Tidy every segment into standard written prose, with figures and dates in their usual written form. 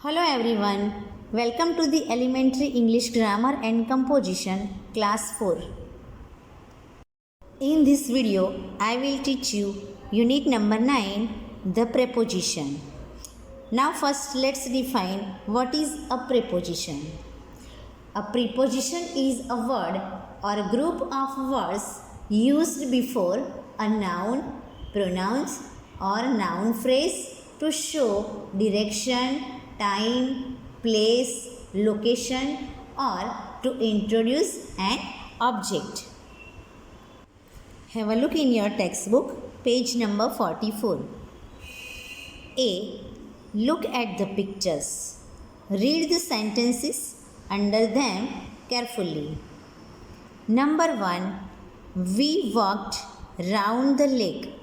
Hello everyone, welcome to the Elementary English Grammar and Composition Class 4. In this video, I will teach you Unit number 9, the preposition. Now first let's define what is a preposition. A preposition is a word or a group of words used before a noun, pronouns or noun phrase to show direction, time, place, location or to introduce an object. Have a look in your textbook, page number 44. A. Look at the pictures. Read the sentences under them carefully. Number 1. We walked round the lake.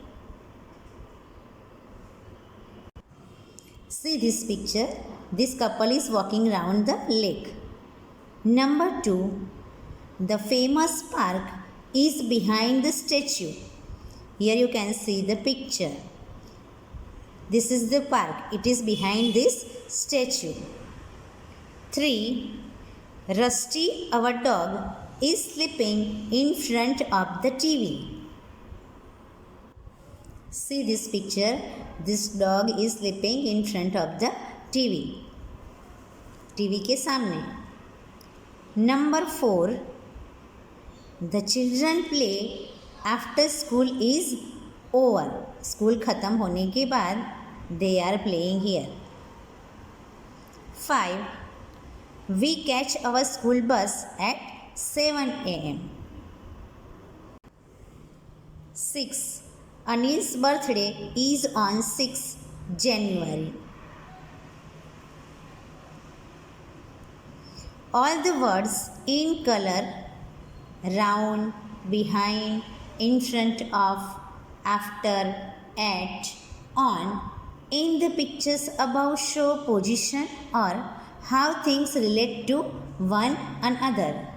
See this picture. This couple is walking around the lake. Number 2. The famous park is behind the statue. Here you can see the picture. This is the park. It is behind this statue. 3. Rusty, our dog, is sleeping in front of the TV. See this picture. This dog is sleeping in front of the TV. TV के सामने. Number 4. The children play after school is over. School खत्म होने के बाद they are playing here. 5. We catch our school bus at 7 a.m. 6. Anil's birthday is on 6 January. All the words in color, round, behind, in front of, after, at, on, in the pictures above show position or how things relate to one another.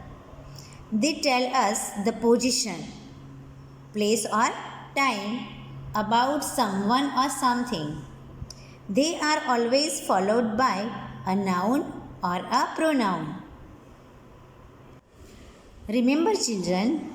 They tell us the position, place or time about someone or something. They are always followed by a noun or a pronoun. Remember children,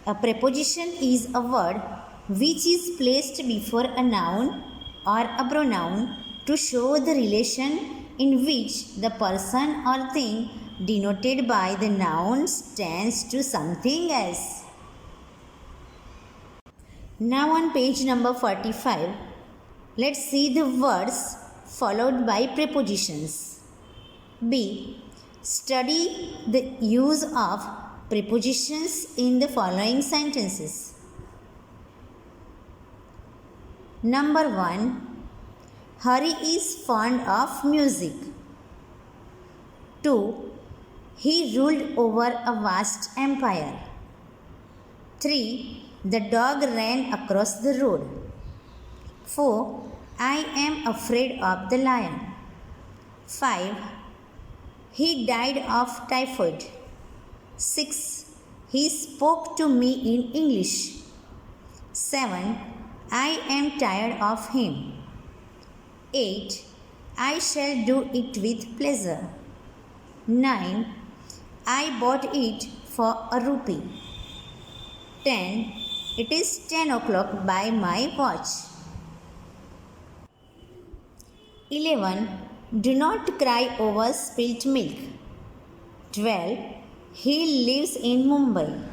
a preposition is a word which is placed before a noun or a pronoun to show the relation in which the person or thing denoted by the noun stands to something else. Now on page number 45, let's see the words followed by prepositions. B. Study the use of prepositions in the following sentences. Number 1. Hari is fond of music. 2. He ruled over a vast empire. 3. The dog ran across the road. 4. I am afraid of the lion. 5. He died of typhoid. 6. He spoke to me in English. 7. I am tired of him. 8. I shall do it with pleasure. 9. I bought it for a rupee. 10. It is 10 o'clock by my watch. 11. Do not cry over spilt milk. 12. He lives in Mumbai.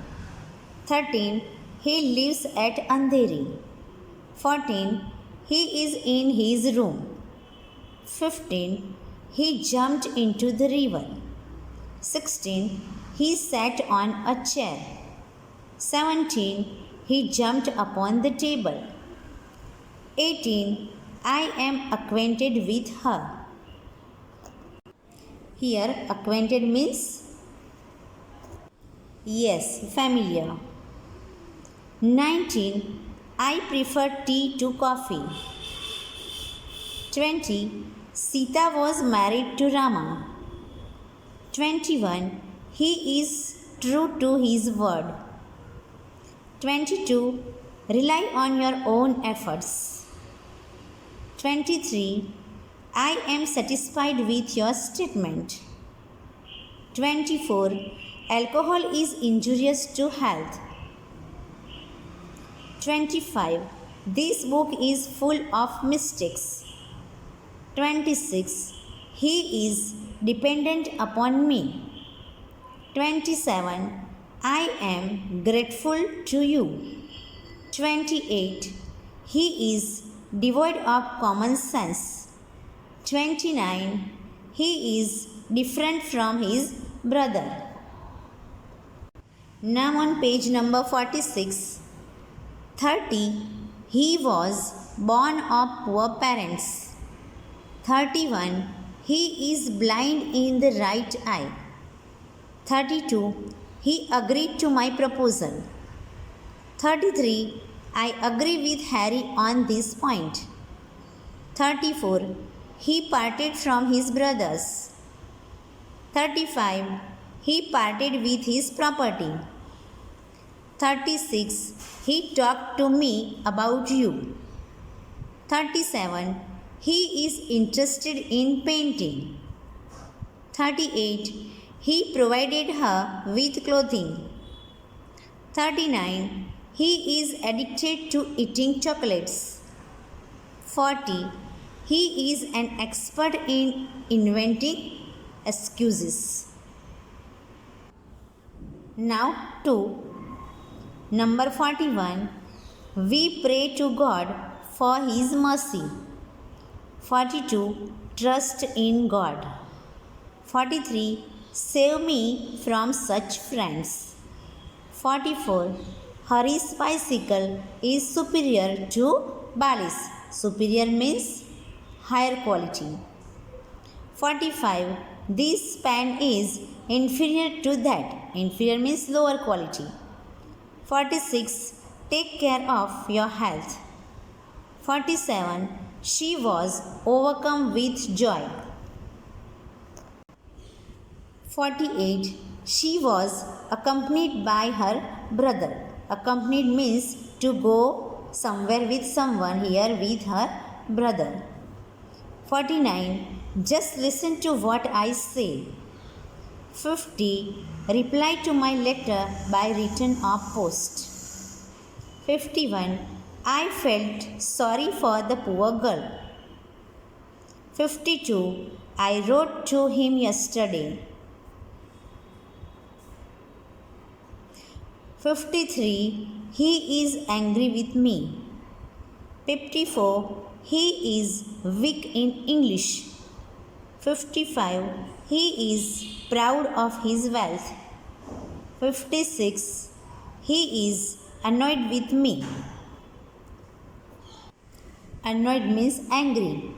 13. He lives at Andheri. 14. He is in his room. 15. He jumped into the river. 16. He sat on a chair. 17. He jumped upon the table. 18. I am acquainted with her. Here, acquainted means yes, familiar. 19. I prefer tea to coffee. 20. Sita was married to Rama. 21. He is true to his word. 22. Rely on your own efforts. 23. I am satisfied with your statement. 24. Alcohol is injurious to health. 25. This book is full of mistakes. 26. He is dependent upon me. 27. I am grateful to you. 28. He is devoid of common sense. 29. He is different from his brother. Now on page number 46. 30. He was born of poor parents. 31. He is blind in the right eye. 32. He agreed to my proposal. 33. I agree with Harry on this point. 34. He parted from his brothers. 35. He parted with his property. 36. He talked to me about you. 37. He is interested in painting. 38. He provided her with clothing. 39. He is addicted to eating chocolates. 40. He is an expert in inventing excuses. Now to number 41. We pray to God for His mercy. 42. Trust in God. 43. Save me from such friends. 44. Hari's bicycle is superior to Bali's. Superior means higher quality. 45. This pen is inferior to that. Inferior means lower quality. 46. Take care of your health. 47. She was overcome with joy. 48. She was accompanied by her brother. Accompanied means to go somewhere with someone, here with her brother. 49. Just listen to what I say. 50. Reply to my letter by return or post. 51. I felt sorry for the poor girl. 52. I wrote to him yesterday. 53. He is angry with me. 54. He is weak in English. 55. He is proud of his wealth. 56. He is annoyed with me. Annoyed means angry.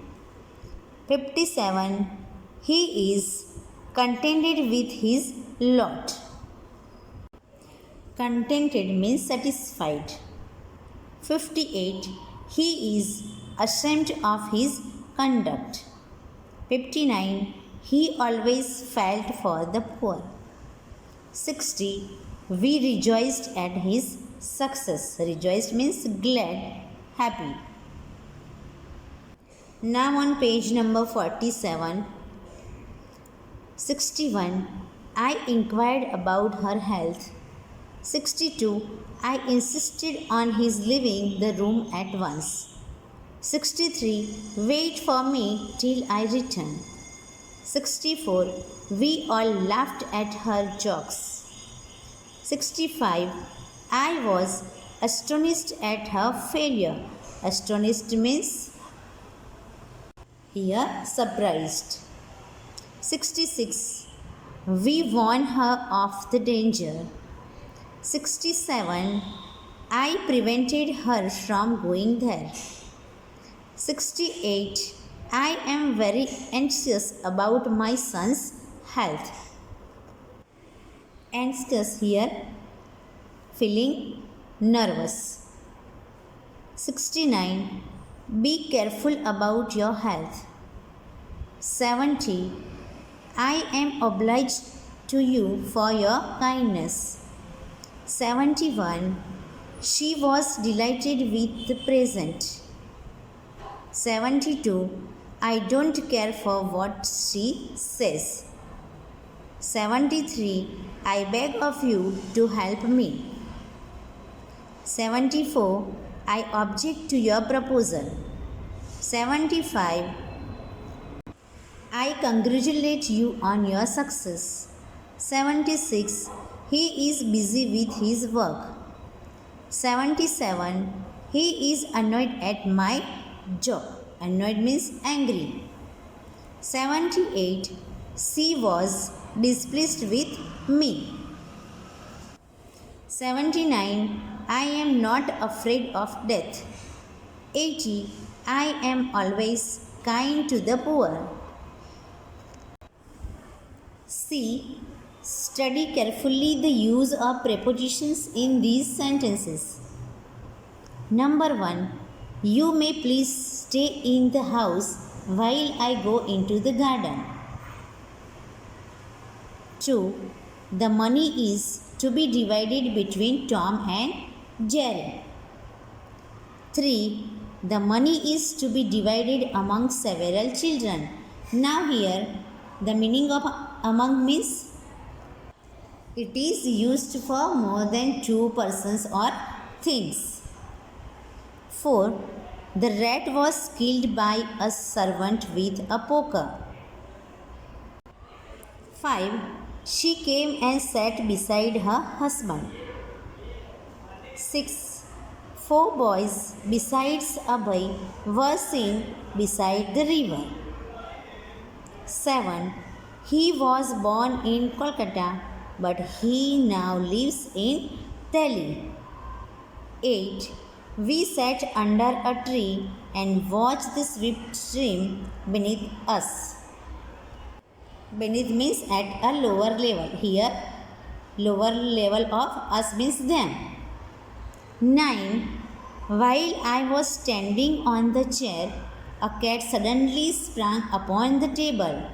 57. He is contented with his lot. Contented means satisfied. 58. He is ashamed of his conduct. 59. He always felt for the poor. 60. We rejoiced at his success. Rejoiced means glad, happy. Now on page number 47. 61. I inquired about her health. 62. I insisted on his leaving the room at once. 63. Wait for me till I return. 64. We all laughed at her jokes. 65. I was astonished at her failure. Astonished means here surprised. 66. We warned her of the danger. 67. I prevented her from going there. 68. I am very anxious about my son's health. Anxious here, feeling nervous. 69. Be careful about your health. 70. I am obliged to you for your kindness. 71. She was delighted with the present. 72. I don't care for what she says. 73. I beg of you to help me. 74. I object to your proposal. 75. I congratulate you on your success. 76. He is busy with his work. 77. He is annoyed at my job. Annoyed means angry. 78. She was displeased with me. 79. I am not afraid of death. 80. I am always kind to the poor. C. Study carefully the use of prepositions in these sentences. Number 1. You may please stay in the house while I go into the garden. 2. The money is to be divided between Tom and Jerry. 3. The money is to be divided among several children. Now here, the meaning of among means it is used for more than two persons or things. 4. The rat was killed by a servant with a poker. 5. She came and sat beside her husband. 6. 4 boys besides a boy were seen beside the river. 7. He was born in Kolkata, but he now lives in Delhi. 8. We sat under a tree and watched the swift stream beneath us. Beneath means at a lower level. Here, lower level of us means them. 9. While I was standing on the chair, a cat suddenly sprang upon the table.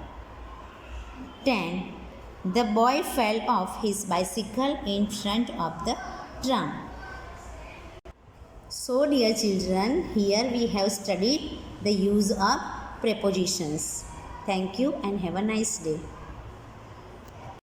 10. The boy fell off his bicycle in front of the tram. So, dear children, here we have studied the use of prepositions. Thank you and have a nice day.